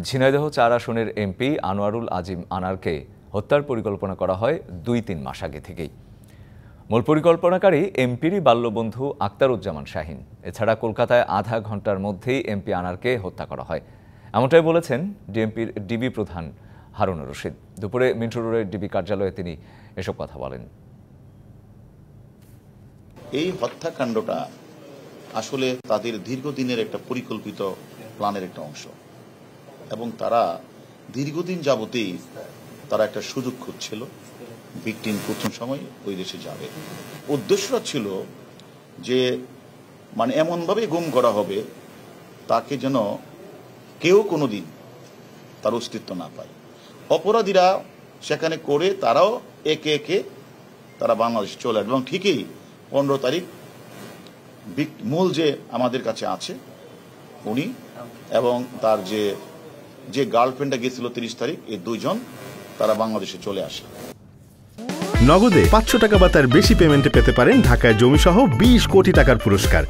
ঝিনাইদহ ৪ আসনের এমপি আনোয়ারুল আজিম আনারকে হত্যার পরিকল্পনা করা হয় ২-৩ মাস আগে থেকেই। মূল পরিকল্পনাকারী এমপিরই বাল্যবন্ধু আক্তারুজ্জামান শাহীন। এছাড়া কলকাতায় আধা ঘন্টার মধ্যেই এমপি আনারকে হত্যা করা হয়, এমনটাই বলেছেন ডিএমপির ডিবি প্রধান হারুনুর রশিদ। দুপুরে মিন্টু রোডের ডিবি কার্যালয়ে তিনি এসব কথা বলেন। এই হত্যাকাণ্ডটা আসলে তাদের দীর্ঘদিনের একটা পরিকল্পিত প্ল্যানের একটা অংশ, এবং তারা দীর্ঘদিন যাবতেই তারা একটা সুযোগ খুঁজছিল ভিকটিম প্রথম সময় ওই দেশে যাবে। উদ্দেশ্যটা ছিল যে এমনভাবে গুম করা হবে তাকে যেন কেউ কোনোদিন তার অস্তিত্ব না পায়। অপরাধীরা সেখানে করে তারাও একে একে তারা বাংলাদেশে চলে আসবে, এবং ঠিকই 15 তারিখ মূল যে আমাদের কাছে আছে উনি এবং তার যে গার্লফ্রেন্ডটা গেছিল 30 তারিখ, এই দুইজন তারা বাংলাদেশে চলে আসে। নগদে 500 টাকা বা তার বেশি পেমেন্টে পেতে পারেন ঢাকায় জমিসহ 20 কোটি টাকার পুরস্কার।